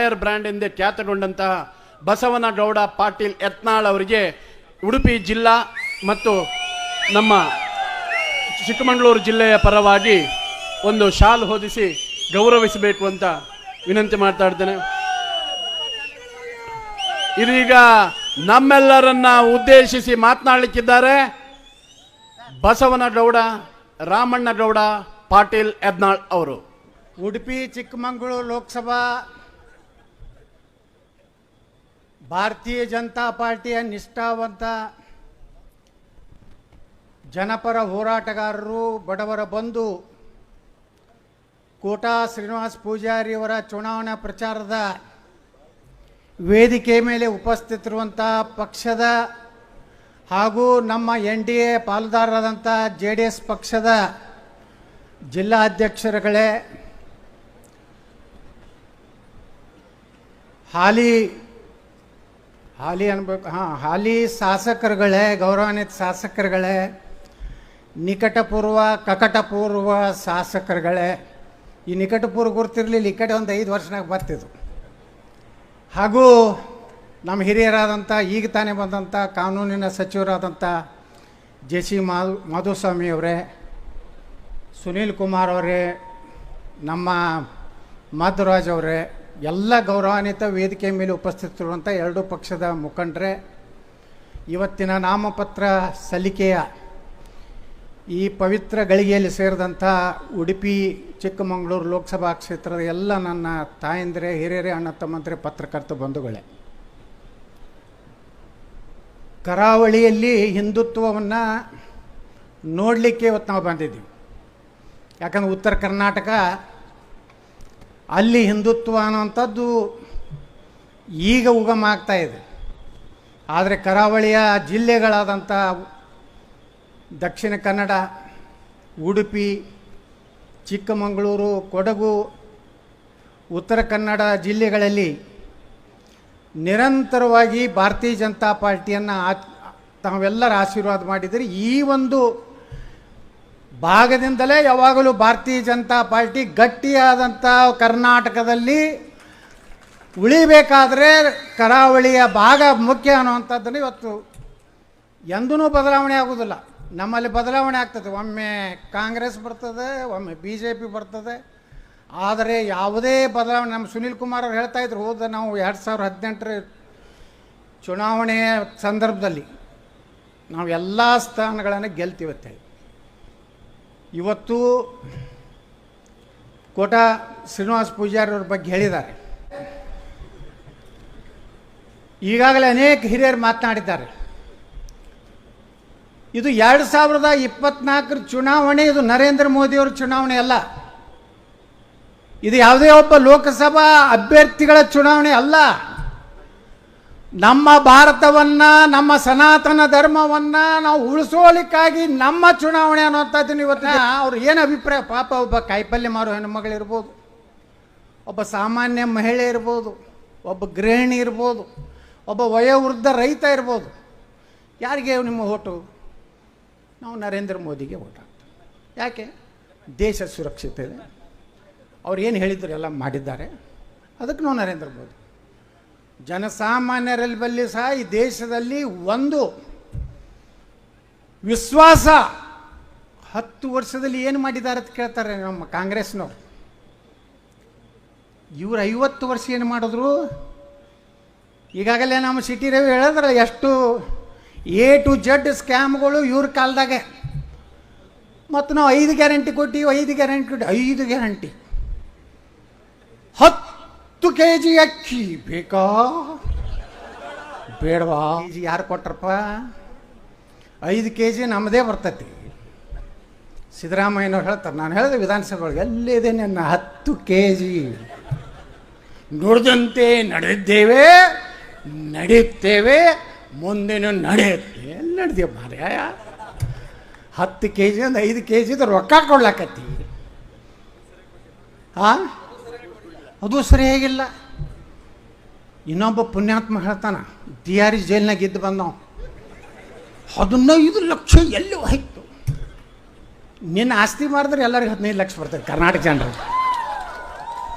Fire brand ಎಂದೇ ಖ್ಯಾತಗೊಂಡಂತಹ ಬಸವನಗೌಡ ಪಾಟೀಲ್ ಯತ್ನಾಳ್ ಅವರಿಗೆ ಉಡುಪಿ ಜಿಲ್ಲಾ ಮತ್ತು ನಮ್ಮ ಚಿಕ್ಕಮಗಳೂರು ಜಿಲ್ಲೆಯ ಪರವಾಗಿ ಒಂದು ಶಾಲ್ ಹೊದಿಸಿ ಗೌರವಿಸಬೇಕು ಅಂತ ವಿನಂತಿ ಮಾಡ್ತಾ ಇದ್ದೇನೆ. ಇದೀಗ ನಮ್ಮೆಲ್ಲರನ್ನ ಉದ್ದೇಶಿಸಿ ಮಾತನಾಡಲಿಕ್ಕಿದ್ದಾರೆ ಬಸವನಗೌಡ ರಾಮಣ್ಣಗೌಡ ಪಾಟೀಲ್ ಯತ್ನಾಳ್ ಅವರು. ಉಡುಪಿ ಚಿಕ್ಕಮಗಳೂರು ಲೋಕಸಭಾ ಭಾರತೀಯ ಜನತಾ ಪಾರ್ಟಿಯ ನಿಷ್ಠಾವಂತ ಜನಪರ ಹೋರಾಟಗಾರರು, ಬಡವರ ಬಂಧು ಕೋಟಾ ಶ್ರೀನಿವಾಸ ಪೂಜಾರಿಯವರ ಚುನಾವಣಾ ಪ್ರಚಾರದ ವೇದಿಕೆ ಮೇಲೆ ಉಪಸ್ಥಿತರಿರುವಂಥ ಪಕ್ಷದ ಹಾಗೂ ನಮ್ಮ NDA ಪಾಲುದಾರರಾದಂಥ JDS ಪಕ್ಷದ ಜಿಲ್ಲಾ ಅಧ್ಯಕ್ಷರುಗಳೇ, ಹಾಲಿ ಶಾಸಕರುಗಳೇ, ಗೌರವಾನ್ವಿತ ಶಾಸಕರುಗಳೇ, ಕಕಟಪೂರ್ವ ಶಾಸಕರುಗಳೇ, ಈ ನಿಕಟಪೂರ್ವ ಗುರ್ತಿರಲಿಲ್ಲ, ಈ ಕಡೆ ಒಂದು 5 ವರ್ಷನಾಗ ಬರ್ತಿದ್ದು, ಹಾಗೂ ನಮ್ಮ ಹಿರಿಯರಾದಂಥ ಈಗ ತಾನೇ ಬಂದಂಥ ಕಾನೂನಿನ ಸಚಿವರಾದಂಥ JC ಮಾಧುಸ್ವಾಮಿಯವರೇ, ಸುನೀಲ್ ಕುಮಾರ್ ಅವರೇ, ನಮ್ಮ ಮಾಧುರಾಜ್ ಅವರೇ, ಎಲ್ಲ ಗೌರವಾನ್ವಿತ ವೇದಿಕೆ ಮೇಲೆ ಉಪಸ್ಥಿತರಿರುವಂಥ 2 ಪಕ್ಷದ ಮುಖಂಡರೇ, ಇವತ್ತಿನ ನಾಮಪತ್ರ ಸಲ್ಲಿಕೆಯ ಈ ಪವಿತ್ರ ಗಳಿಗೆಯಲ್ಲಿ ಸೇರಿದಂಥ ಉಡುಪಿ ಚಿಕ್ಕಮಗಳೂರು ಲೋಕಸಭಾ ಕ್ಷೇತ್ರದ ಎಲ್ಲ ನನ್ನ ತಾಯಂದಿರೇ, ಹಿರಿಯರೇ, ಅಣ್ಣ ತಮ್ಮಂದಿರೇ, ಪತ್ರಕರ್ತ ಬಂಧುಗಳೇ, ಕರಾವಳಿಯಲ್ಲಿ ಹಿಂದುತ್ವವನ್ನು ನೋಡಲಿಕ್ಕೆ ಇವತ್ತು ನಾವು ಬಂದಿದ್ದೀವಿ. ಯಾಕಂದರೆ ಉತ್ತರ ಕರ್ನಾಟಕ ಅಲ್ಲಿ ಹಿಂದುತ್ವ ಅನ್ನೋಂಥದ್ದು ಈಗ ಉಗಮ ಆಗ್ತಾ ಇದೆ. ಆದರೆ ಕರಾವಳಿಯ ಜಿಲ್ಲೆಗಳಾದಂಥ ದಕ್ಷಿಣ ಕನ್ನಡ, ಉಡುಪಿ, ಚಿಕ್ಕಮಗಳೂರು, ಕೊಡಗು, ಉತ್ತರ ಕನ್ನಡ ಜಿಲ್ಲೆಗಳಲ್ಲಿ ನಿರಂತರವಾಗಿ ಭಾರತೀಯ ಜನತಾ ಪಾರ್ಟಿಯನ್ನು ತಾವೆಲ್ಲರ ಆಶೀರ್ವಾದ ಮಾಡಿದರೆ ಈ ಒಂದು ಭಾಗದಿಂದಲೇ ಯಾವಾಗಲೂ ಭಾರತೀಯ ಜನತಾ ಪಾರ್ಟಿ ಗಟ್ಟಿಯಾದಂಥ ಕರ್ನಾಟಕದಲ್ಲಿ ಉಳಿಬೇಕಾದರೆ ಕರಾವಳಿಯ ಭಾಗ ಮುಖ್ಯ ಅನ್ನುವಂಥದ್ದನ್ನು ಇವತ್ತು ಎಂದೂ ಬದಲಾವಣೆ ಆಗೋದಿಲ್ಲ. ನಮ್ಮಲ್ಲಿ ಬದಲಾವಣೆ ಆಗ್ತದೆ, ಒಮ್ಮೆ ಕಾಂಗ್ರೆಸ್ ಬರ್ತದೆ, ಒಮ್ಮೆ BJP ಬರ್ತದೆ, ಆದರೆ ಯಾವುದೇ ಬದಲಾವಣೆ ನಮ್ಮ ಸುನೀಲ್ ಕುಮಾರ್ ಅವರು ಹೇಳ್ತಾ ಇದ್ರು, ಹೋದ ನಾವು 2018 ಚುನಾವಣೆಯ ಸಂದರ್ಭದಲ್ಲಿ ನಾವು ಎಲ್ಲ ಸ್ಥಾನಗಳನ್ನು ಗೆಲ್ತೀವತ್ತೆ. ಇವತ್ತು ಕೋಟಾ ಶ್ರೀನಿವಾಸ ಪೂಜಾರಿ ಅವ್ರ ಬಗ್ಗೆ ಹೇಳಿದ್ದಾರೆ. ಈಗಾಗಲೇ ಅನೇಕ ಹಿರಿಯರು ಮಾತನಾಡಿದ್ದಾರೆ. ಇದು 2024 ಚುನಾವಣೆ, ಇದು ನರೇಂದ್ರ ಮೋದಿಯವರ ಚುನಾವಣೆ ಅಲ್ಲ, ಇದು ಯಾವುದೇ ಒಬ್ಬ ಲೋಕಸಭಾ ಅಭ್ಯರ್ಥಿಗಳ ಚುನಾವಣೆ ಅಲ್ಲ. ನಮ್ಮ ಭಾರತವನ್ನು, ನಮ್ಮ ಸನಾತನ ಧರ್ಮವನ್ನು ನಾವು ಉಳಿಸೋಲಿಕ್ಕಾಗಿ ನಮ್ಮ ಚುನಾವಣೆ ಅನ್ನೋಂಥದ್ದನ್ನು ಇವತ್ತು ಅವ್ರು ಏನು ಅಭಿಪ್ರಾಯ, ಪಾಪ ಒಬ್ಬ ಕಾಯಿಪಲ್ಯ ಮಾರೋ ಹೆಣ್ಣುಮಗಳಿರ್ಬೋದು, ಒಬ್ಬ ಸಾಮಾನ್ಯ ಮಹಿಳೆ ಇರ್ಬೋದು, ಒಬ್ಬ ಗೃಹಿಣಿ ಇರ್ಬೋದು, ಒಬ್ಬ ವಯೋವೃದ್ಧ ರೈತ ಇರ್ಬೋದು, ಯಾರಿಗೆ ನಿಮ್ಮ ಓಟು? ನಾವು ನರೇಂದ್ರ ಮೋದಿಗೆ ಓಟ್ ಹಾಕ್ತೀವಿ. ಯಾಕೆ? ದೇಶ ಸುರಕ್ಷಿತ ಇದೆ, ಅವ್ರು ಏನು ಹೇಳಿದ್ರು ಎಲ್ಲ ಮಾಡಿದ್ದಾರೆ, ಅದಕ್ಕೆ ನಾವು ನರೇಂದ್ರ ಮೋದಿ. ಜನಸಾಮಾನ್ಯರಲ್ಲಿ ಬಲ್ಲಿ ಸಹ ಈ ದೇಶದಲ್ಲಿ ಒಂದು ವಿಶ್ವಾಸ, 10 ವರ್ಷದಲ್ಲಿ ಏನು ಮಾಡಿದ್ದಾರೆ ಅಂತ ಕೇಳ್ತಾರೆ ನಮ್ಮ ಕಾಂಗ್ರೆಸ್ನವ್ರು. ಇವರು 50 ವರ್ಷ ಏನು ಮಾಡಿದ್ರು? ಈಗಾಗಲೇ ನಮ್ಮ ಸಿಟಿ ರವಿ ಹೇಳಿದ್ರೆ ಎಷ್ಟು A to Z ಸ್ಕ್ಯಾಮ್ಗಳು ಇವ್ರ ಕಾಲದಾಗೆ. ಮತ್ತು ನಾವು 5 ಗ್ಯಾರಂಟಿ ಕೊಟ್ಟಿವಿ, 5 ಗ್ಯಾರಂಟಿ 10 kg ಅಕ್ಕಿ ಬೇಕಾ ಬೇಡವಾ? ಯಾರು ಕೊಟ್ರಪ್ಪ? 5 kg ನಮ್ಮದೇ ಬರ್ತೈತಿ. ಸಿದ್ದರಾಮಯ್ಯನವ್ರು ಹೇಳ್ತಾರೆ, ನಾನು ಹೇಳಿದೆ ವಿಧಾನಸಭೆಯೊಳಗೆ, ಎಲ್ಲಿದೆ ನನ್ನ 10 kg? ನುಡಿದಂತೆ ನಡೆದಿದ್ದೇವೆ, ನಡೆಯುತ್ತೇವೆ, ಮುಂದೇನು ನಡೆಯುತ್ತೆ. ಎಲ್ಲಿ ನಡೆದೇವ ಮಾರ್ಯ? 10 kg ಅಂದ್ರೆ 5 kg ರೊಕ್ಕ ಕೊಡ್ಲಾಕತ್ತಿ. ಅದು ಸರಿಯಾಗಿಲ್ಲ. ಇನ್ನೊಬ್ಬ ಪುಣ್ಯಾತ್ಮ ಹೇಳ್ತಾನ, DRE ಜೈಲ್ನಾಗ ಇದ್ದು ಬಂದವ, 15 ಲಕ್ಷ ಎಲ್ಲಿ ಹೋಯ್ತು? ನಿನ್ನ ಆಸ್ತಿ ಮಾಡಿದ್ರೆ ಎಲ್ಲರಿಗೆ 15 ಲಕ್ಷ ಬರ್ತದೆ ಕರ್ನಾಟಕ ಜನರಿಗೆ.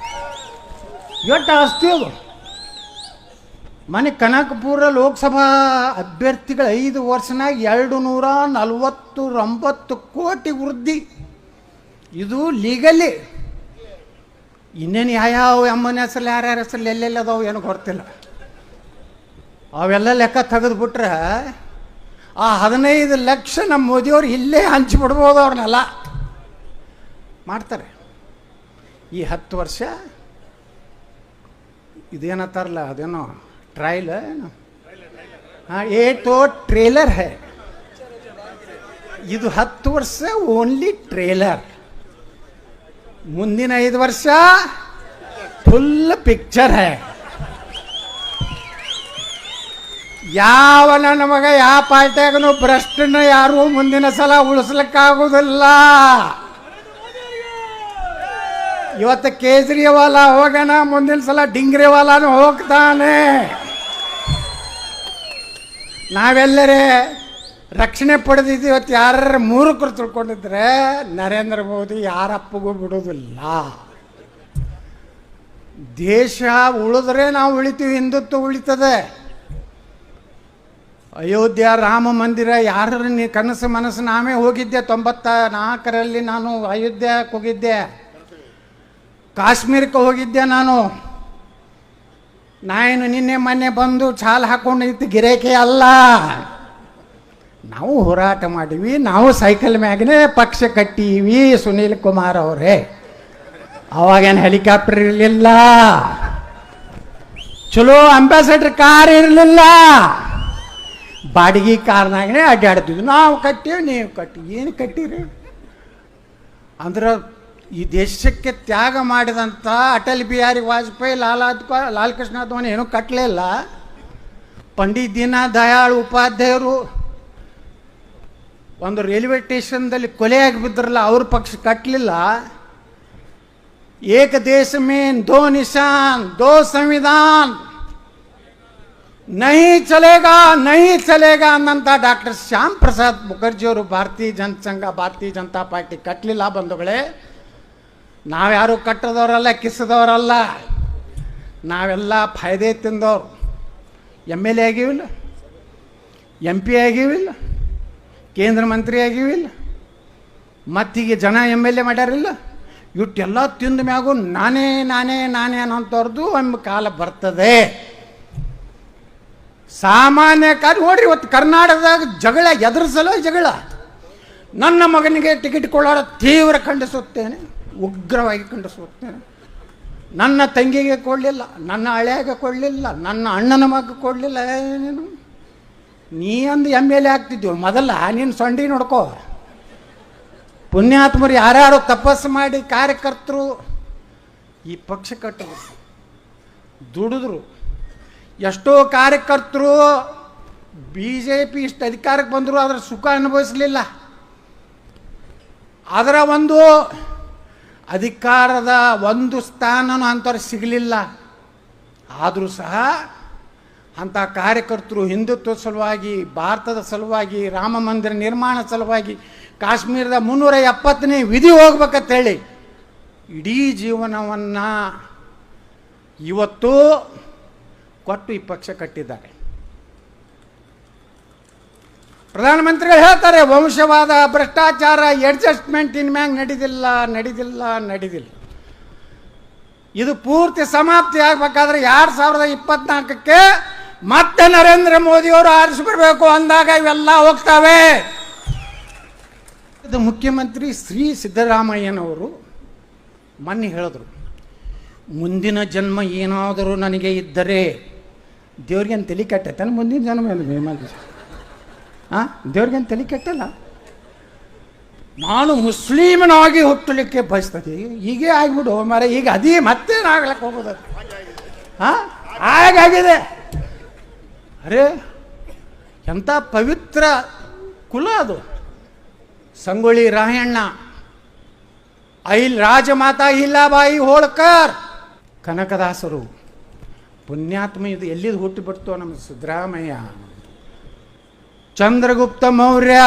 ಎಷ್ಟು ಆಸ್ತಿ ಅದು. ಮನೆ ಕನಕಪುರ ಲೋಕಸಭಾ ಅಭ್ಯರ್ಥಿಗಳ 5 ವರ್ಷನಾಗ 249 ಕೋಟಿ ವೃದ್ಧಿ. ಇದು ಲೀಗಲಿ. ಇನ್ನೇನು ಯಾವ ಅಮ್ಮನ ಹೆಸರು ಯಾರ್ಯಾರ ಹೆಸರು ಎಲ್ಲೆಲ್ಲ ಅದಾವು ಏನು ಗೊತ್ತಿಲ್ಲ. ಅವೆಲ್ಲ ಲೆಕ್ಕ ತೆಗೆದುಬಿಟ್ರೆ ಆ 15 ಲಕ್ಷ ನಮ್ಮ ಮೋದಿಯವ್ರು ಇಲ್ಲೇ ಹಂಚಿಬಿಡ್ಬೋದು. ಅವ್ರನ್ನೆಲ್ಲ ಮಾಡ್ತಾರೆ. ಈ 10 ವರ್ಷ ಇದೇನತ್ತಾರಲ್ಲ, ಅದೇನೋ ಟ್ರೈಲ್ ಏನು, ಹಾಂ, ಏಟೋ ಟ್ರೇಲರ್ ಹೇ. ಇದು 10 ವರ್ಷ ಓನ್ಲಿ ಟ್ರೇಲರ್. ಮುಂದಿನ 5 ವರ್ಷ ಫುಲ್ ಪಿಕ್ಚರ್ ಹೇ. ಯಾವ ನನ್ನ ಮಗ ಯಾವ ಪಾರ್ಟಿಯಾಗನು ಭ್ರಷ್ಟನ ಯಾರು ಮುಂದಿನ ಸಲ ಉಳಿಸ್ಲಿಕ್ಕಾಗೋದಿಲ್ಲ. ಇವತ್ತು ಕೇಜ್ರಿವಾಲ ಹೋಗೋಣ, ಮುಂದಿನ ಸಲ ಡಿಂಗ್ರಿವಾಲಾನು ಹೋಗ್ತಾನೆ. ನಾವೆಲ್ಲರೇ ರಕ್ಷಣೆ ಪಡೆದಿದ್ದು ಇವತ್ತು ಯಾರು ಮೂರ್ಖರು ತಿಳ್ಕೊಂಡಿದ್ರೆ ನರೇಂದ್ರ ಮೋದಿ ಯಾರಪ್ಪಗೂ ಬಿಡೋದಿಲ್ಲ. ದೇಶ ಉಳಿದ್ರೆ ನಾವು ಉಳಿತೀವಿ, ಹಿಂದುತ್ವ ಉಳಿತದೆ. ಅಯೋಧ್ಯ ರಾಮ ಮಂದಿರ ಯಾರ ಕನಸು ಮನಸ್ಸು ನಾವೇ ಹೋಗಿದ್ದೆ. 94ರಲ್ಲಿ ನಾನು ಅಯೋಧ್ಯಕ್ಕೆ ಹೋಗಿದ್ದೆ, ಕಾಶ್ಮೀರಕ್ಕೆ ಹೋಗಿದ್ದೆ. ನಾನು ನಿನ್ನೆ ಮೊನ್ನೆ ಬಂದು ಚಾಲ್ ಹಾಕೊಂಡು ಇತ್ತು ಗಿರೇಕೆ ಅಲ್ಲ. ನಾವು ಹೋರಾಟ ಮಾಡೀವಿ, ನಾವು ಸೈಕಲ್ ಮ್ಯಾಗನೇ ಪಕ್ಷ ಕಟ್ಟೀವಿ. ಸುನೀಲ್ ಕುಮಾರ್ ಅವರೇ, ಅವಾಗೇನು ಹೆಲಿಕಾಪ್ಟರ್ ಇರಲಿಲ್ಲ, ಚಲೋ ಅಂಬಾಸಡರ್ ಕಾರ್ ಇರಲಿಲ್ಲ, ಬಾಡಿಗೆ ಕಾರ್ನಾಗೇ ಅಡ್ಡಾಡ್ತಿದ್ವಿ. ನಾವು ಕಟ್ಟೀವಿ, ನೀವು ಕಟ್ಟಿ. ಏನು ಕಟ್ಟಿರಿ ಅಂದ್ರೆ ಈ ದೇಶಕ್ಕೆ ತ್ಯಾಗ ಮಾಡಿದಂಥ ಅಟಲ್ ಬಿಹಾರಿ ವಾಜಪೇಯಿ, ಲಾಲ್ ಕೃಷ್ಣ ಅದ್ವಾನಿ ಏನೂ ಕಟ್ಟಲಿಲ್ಲ. ಪಂಡಿತ್ ದೀನ ದಯಾಳ್ ಉಪಾಧ್ಯಾಯರು ಒಂದು ರೈಲ್ವೆ ಸ್ಟೇಷನ್ದಲ್ಲಿ ಕೊಲೆಯಾಗಿ ಬಿದ್ದರಲ್ಲ, ಅವ್ರ ಪಕ್ಷ ಕಟ್ಟಲಿಲ್ಲ. ಏಕ ದೇಶ ಮೇನ್ ದೋ ನಿಶಾನ್ ದೋ ಸಂವಿಧಾನ್ ನಹಿ ಚಲೇಗಾ ಅನ್ನಂತ ಡಾಕ್ಟರ್ ಶ್ಯಾಮ್ ಪ್ರಸಾದ್ ಮುಖರ್ಜಿಯವರು ಭಾರತೀಯ ಜನಸಂಘ, ಭಾರತೀಯ ಜನತಾ ಪಾರ್ಟಿ ಕಟ್ಟಲಿಲ್ಲ. ಬಂಧುಗಳೇ, ನಾವ್ಯಾರು ಕಟ್ಟದವರಲ್ಲ, ಕಿಸದವರಲ್ಲ. ನಾವೆಲ್ಲ ಫಾಯ್ದೆ ತಿಂದವರು. MLA ಆಗಿವಿಲ್ಲ, MP ಆಗಿವಿಲ್ಲ, ಕೇಂದ್ರ ಮಂತ್ರಿ ಆಗಿವಿಲ್ಲ, ಮತ್ತೀಗ ಜನ MLA ಮಾಡ್ಯಾರಿಲ್ಲ. ಇಟ್ಟೆಲ್ಲ ತಿಂದ ಮ್ಯಾಗು ನಾನೇ ಅನ್ನೋಂಥವ್ರದ್ದು ಒಂದು ಕಾಲ ಬರ್ತದೆ. ಸಾಮಾನ್ಯ ಕಾಲ ನೋಡ್ರಿ, ಇವತ್ತು ಕರ್ನಾಟಕದಾಗ ಜಗಳ ಎದುರಿಸಲು ಜಗಳ. ನನ್ನ ಮಗನಿಗೆ ಟಿಕೆಟ್ ಕೊಳ್ಳೋಣ ತೀವ್ರ ಖಂಡಿಸುತ್ತೇನೆ, ಉಗ್ರವಾಗಿ ಖಂಡಿಸುತ್ತೇನೆ. ನನ್ನ ತಂಗಿಗೆ ಕೊಡಲಿಲ್ಲ, ನನ್ನ ಹಳೆಯಾಗೆ ಕೊಡಲಿಲ್ಲ, ನನ್ನ ಅಣ್ಣನ ಮಗ ಕೊಡಲಿಲ್ಲ. ಏನೇನು ನೀ ಒಂದು MLA ಆಗ್ತಿದ್ದೀವಿ ಮೊದಲ, ನೀನು ಸೊಂಡಿ ನೋಡ್ಕೋ. ಪುಣ್ಯಾತ್ಮರು ಯಾರ್ಯಾರು ತಪಸ್ಸು ಮಾಡಿ ಕಾರ್ಯಕರ್ತರು ಈ ಪಕ್ಷ ಕಟ್ಟಿದ್ರು, ದುಡಿದ್ರು. ಎಷ್ಟೋ ಕಾರ್ಯಕರ್ತರು BJP ಇಷ್ಟು ಅಧಿಕಾರಕ್ಕೆ ಬಂದರು, ಅದರ ಸುಖ ಅನುಭವಿಸಲಿಲ್ಲ. ಅದರ ಒಂದು ಅಧಿಕಾರದ ಒಂದು ಸ್ಥಾನನೂ ಅಂಥವ್ರು ಸಿಗಲಿಲ್ಲ. ಆದರೂ ಸಹ ಅಂಥ ಕಾರ್ಯಕರ್ತರು ಹಿಂದುತ್ವ ಸಲುವಾಗಿ, ಭಾರತದ ಸಲುವಾಗಿ, ರಾಮ ಮಂದಿರ ನಿರ್ಮಾಣ ಸಲುವಾಗಿ, ಕಾಶ್ಮೀರದ 370ನೇ ವಿಧಿ ಹೋಗ್ಬೇಕಂತೇಳಿ ಇಡೀ ಜೀವನವನ್ನು ಇವತ್ತು ಕೊಟ್ಟು ಈ ಪಕ್ಷ ಕಟ್ಟಿದ್ದಾರೆ. ಪ್ರಧಾನಮಂತ್ರಿಗಳು ಹೇಳ್ತಾರೆ, ವಂಶವಾದ, ಭ್ರಷ್ಟಾಚಾರ, ಅಡ್ಜಸ್ಟ್ಮೆಂಟ್ ಇನ್ಮ್ಯಾಗ ನಡೆದಿಲ್ಲ. ಇದು ಪೂರ್ತಿ ಸಮಾಪ್ತಿ ಆಗಬೇಕಾದ್ರೆ 2024ಕ್ಕೆ ಮತ್ತೆ ನರೇಂದ್ರ ಮೋದಿಯವರು ಆರಿಸಿಬರಬೇಕು ಅಂದಾಗ ಇವೆಲ್ಲ ಹೋಗ್ತವೆ. ಇದು ಮುಖ್ಯಮಂತ್ರಿ ಶ್ರೀ ಸಿದ್ದರಾಮಯ್ಯನವರು ಮೊನ್ನೆ ಹೇಳಿದ್ರು, ಮುಂದಿನ ಜನ್ಮ ಏನಾದರೂ ನನಗೆ ಇದ್ದರೆ, ದೇವ್ರಿಗೇನು ತಲೆ ಕೆಟ್ಟೈತೆ ಮುಂದಿನ ಜನ್ಮ ಏನು? ದೇವ್ರಿಗೇನು ತಲೆ ಕೆಟ್ಟಲ್ಲ. ನಾನು ಮುಸ್ಲಿಮನಾಗಿ ಹುಟ್ಟಲಿಕ್ಕೆ ಬಯಸ್ತದೆ. ಹೀಗೆ ಆಗಿಬಿಡು ಮರ, ಈಗ ಅದೇ ಮತ್ತೇನಾಗ್ಲಕ್ಕೆ ಹೋಗೋದು. ಹಾಗಾಗಿದೆ. ಅರೆ ಎಂಥ ಪವಿತ್ರ ಕುಲ ಅದು. ಸಂಗೊಳ್ಳಿ ರಾಯಣ್ಣ, ರಾಜಮಾತಾ ಅಹಿಲ್ಯಾಬಾಯಿ ಹೋಳ್ಕರ್, ಕನಕದಾಸರು, ಪುಣ್ಯಾತ್ಮ. ಇದು ಎಲ್ಲಿದು ಹುಟ್ಟಿಬಿಡ್ತು ನಮ್ಮ ಸಿದ್ದರಾಮಯ್ಯ. ಚಂದ್ರಗುಪ್ತ ಮೌರ್ಯ,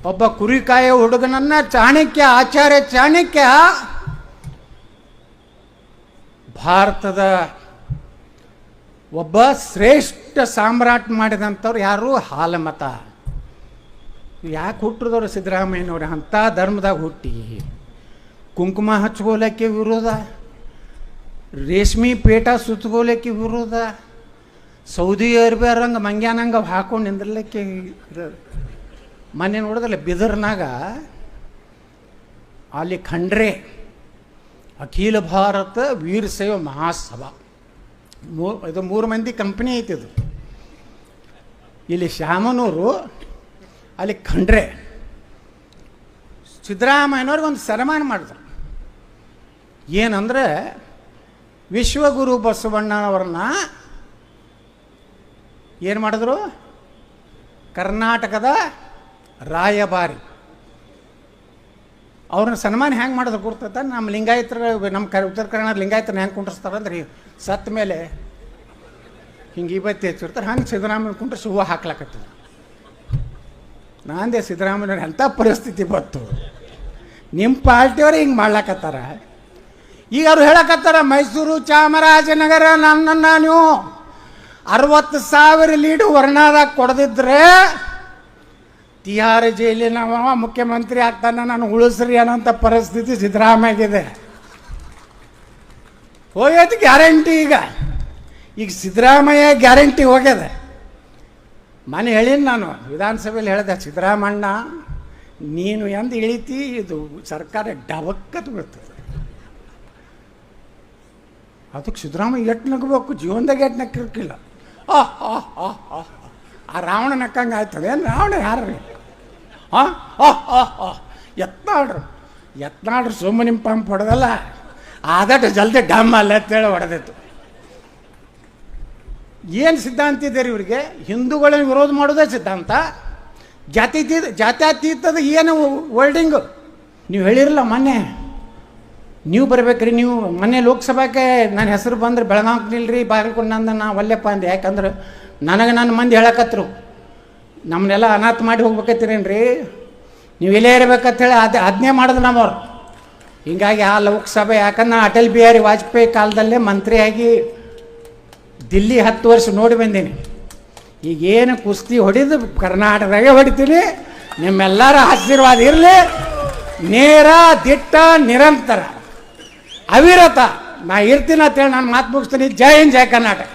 ಒಬ್ಬ ಕುರಿಕಾಯ ಹುಡುಗನನ್ನ ಚಾಣಕ್ಯ, ಆಚಾರ್ಯ ಚಾಣಕ್ಯ ಭಾರತದ ಒಬ್ಬ ಶ್ರೇಷ್ಠ ಸಾಮ್ರಾಟ್ ಮಾಡಿದಂಥವ್ರು ಯಾರು? ಹಾಲಮತ. ಯಾಕೆ ಹುಟ್ಟಿದವ್ರು ಸಿದ್ದರಾಮಯ್ಯನವ್ರು? ಅಂಥ ಧರ್ಮದಾಗ ಹುಟ್ಟಿ ಕುಂಕುಮ ಹಚ್ಕೋಲಕ್ಕೆ ವಿರೋಧ, ರೇಷ್ಮೆ ಪೇಟ ಸುತ್ತಗೋಲಕ್ಕೆ ವಿರೋಧ, ಸೌದಿ ಅರೇಬಿಯಾರಂಗೆ ಮಂಗ್ಯಾನಂಗೆ ಹಾಕೊಂಡು ನಿಂದಿರ್ಲಿಕ್ಕೆ ಮೊನ್ನೆ ನೋಡಿದ್ರಲ್ಲ ಬಿದರ್ನಾಗ ಅಲ್ಲಿ ಖಂಡ್ರೆ ಅಖಿಲ ಭಾರತ ವೀರಶೈವ ಮಹಾಸಭಾ ಇದು 3 ಮಂದಿ ಕಂಪ್ನಿ ಐತಿದು. ಇಲ್ಲಿ ಶಾಮನೂರು, ಅಲ್ಲಿ ಖಂಡ್ರೆ. ಸಿದ್ದರಾಮಯ್ಯನವ್ರಿಗೆ ಒಂದು ಸನ್ಮಾನ ಮಾಡಿದ್ರು. ಏನಂದರೆ ವಿಶ್ವಗುರು ಬಸವಣ್ಣನವ್ರನ್ನ ಏನು ಮಾಡಿದ್ರು? ಕರ್ನಾಟಕದ ರಾಯಭಾರಿ. ಅವ್ರನ್ನ ಸನ್ಮಾನ ಹೆಂಗೆ ಮಾಡಿದ್ರು ಗುರ್ತದ? ನಮ್ಮ ಲಿಂಗಾಯತರು, ನಮ್ಮ ಉತ್ತರ ಕನ್ನಡ ಲಿಂಗಾಯತರನ್ನ ಹೆಂಗೆ ಕುಂಡ್ರಿಸ್ತಾರೆ ಅಂದ್ರೆ ಸತ್ತ ಮೇಲೆ ಹಿಂಗೆ ಇವತ್ತು ಹೆಚ್ಚಿರ್ತಾರೆ, ಹಂಗೆ ಸಿದ್ದರಾಮಯ್ಯ ಕುಂಡ್ರಿಸಿ ಹೂವು ಹಾಕ್ಲಾಕತ್ತದ. ನಾಂದೇ ಸಿದ್ದರಾಮಯ್ಯವ್ರ ಎಂಥ ಪರಿಸ್ಥಿತಿ ಬಂತು, ನಿಮ್ಮ ಪಾರ್ಟಿಯವ್ರು ಹಿಂಗೆ ಮಾಡ್ಲಾಕತ್ತಾರ. ಈಗ ಅವ್ರು ಹೇಳಕತ್ತಾರ ಮೈಸೂರು ಚಾಮರಾಜನಗರ ನನ್ನನ್ನು ನೀವು 60,000 ಲೀಡು ವರ್ಣಾದಾಗ ಕೊಡದಿದ್ರೆ ತಿಹಾರ್ ಜೈಲಿನ ಮುಖ್ಯಮಂತ್ರಿ ಆಗ್ತಾನೆ, ನಾನು ಉಳಿಸ್ರಿ ಅನ್ನೋಂಥ ಪರಿಸ್ಥಿತಿ ಸಿದ್ದರಾಮಯ್ಯಗಿದೆ. ಹೋಗ್ಯದ ಗ್ಯಾರಂಟಿ. ಈಗ ಸಿದ್ದರಾಮಯ್ಯ ಗ್ಯಾರಂಟಿ ಹೋಗ್ಯದ. ಮನೆ ಹೇಳೀನಿ ನಾನು, ವಿಧಾನಸಭೆಯಲ್ಲಿ ಹೇಳಿದೆ, ಸಿದ್ದರಾಮಣ್ಣ ನೀನು ಎಂದು ಇಳಿತಿ ಇದು ಸರ್ಕಾರ ಡಬಕ್ಕತ್ತು ಬರ್ತದೆ. ಅದಕ್ಕೆ ಸಿದ್ದರಾಮಯ್ಯ ಎಟ್ಟು ನಗಬೇಕು, ಜೀವನದಾಗ ಎಟ್ಟು ನಕ್ಕಿರ್ಕಿಲ್ಲ. ಆ ರಾವಣ ನಕ್ಕಂಗೆ ಆಯ್ತದೆ. ಏನು ರಾವಣ ಯಾರು? ಎತ್ನಾಡ್ರು ಸುಮ್ಮನೆ ಪಂಪ್ ಹೊಡೆದಲ್ಲ, ಆದಟ್ಟು ಜಲ್ದಿ ಡಮ್ ಅಲ್ಲ ಅಂತೇಳಿ ಹೊಡೆದಿತ್ತು. ಏನು ಸಿದ್ಧಾಂತ ಇದೆ ರೀ ಇವರಿಗೆ? ಹಿಂದೂಗಳನ್ನ ವಿರೋಧ ಮಾಡೋದೇ ಸಿದ್ಧಾಂತ. ಜಾತ್ಯತೀತದ ಏನು ವರ್ಡಿಂಗು ನೀವು ಹೇಳಿರಲ್ಲ ಮೊನ್ನೆ. ನೀವು ಬರ್ಬೇಕ್ರಿ, ನೀವು ಮೊನ್ನೆ ಲೋಕಸಭಾಕ್ಕೆ ನನ್ನ ಹೆಸರು ಬಂದ್ರೆ ಬೆಳಗಾವಿಗೆ ನಿಲ್ರಿ, ಬಾಗಲಕೋಟೆ ನಂದು ನಾ ಒಲ್ಲೆಪ್ಪ ಅಂದೆ. ಯಾಕಂದ್ರೆ ನನಗೆ ನನ್ನ ಮಂದಿ ಹೇಳಕತ್ರು, ನಮ್ಮನ್ನೆಲ್ಲ ಅನಾಥ ಮಾಡಿ ಹೋಗ್ಬೇಕತ್ತೀರೇನ್ರಿ, ನೀವು ಇಲ್ಲೇ ಇರ್ಬೇಕಂತೇಳಿ ಅದನ್ನೇ ಮಾಡಿದ್ರು ನಮ್ಮವ್ರು. ಹೀಗಾಗಿ ಆ ಲೋಕಸಭೆ, ಯಾಕಂದ್ರೆ ಅಟಲ್ ಬಿಹಾರಿ ವಾಜಪೇಯಿ ಕಾಲದಲ್ಲೇ ಮಂತ್ರಿಯಾಗಿ ದಿಲ್ಲಿ 10 ವರ್ಷ ನೋಡಿ ಬಂದೀನಿ. ಈಗೇನು ಕುಸ್ತಿ ಹೊಡಿದು ಕರ್ನಾಟಕದಾಗೆ ಹೊಡಿತೀನಿ. ನಿಮ್ಮೆಲ್ಲರ ಆಶೀರ್ವಾದ ಇರಲಿ. ನೇರ, ದಿಟ್ಟ, ನಿರಂತರ, ಅವಿರತ ನಾ ಇರ್ತೀನಿ ಅಂತೇಳಿ ನಾನು ಮಾತು ಮುಗಿಸ್ತೀನಿ. ಜೈ ಹಿಂದ್, ಜೈ ಕರ್ನಾಟಕ.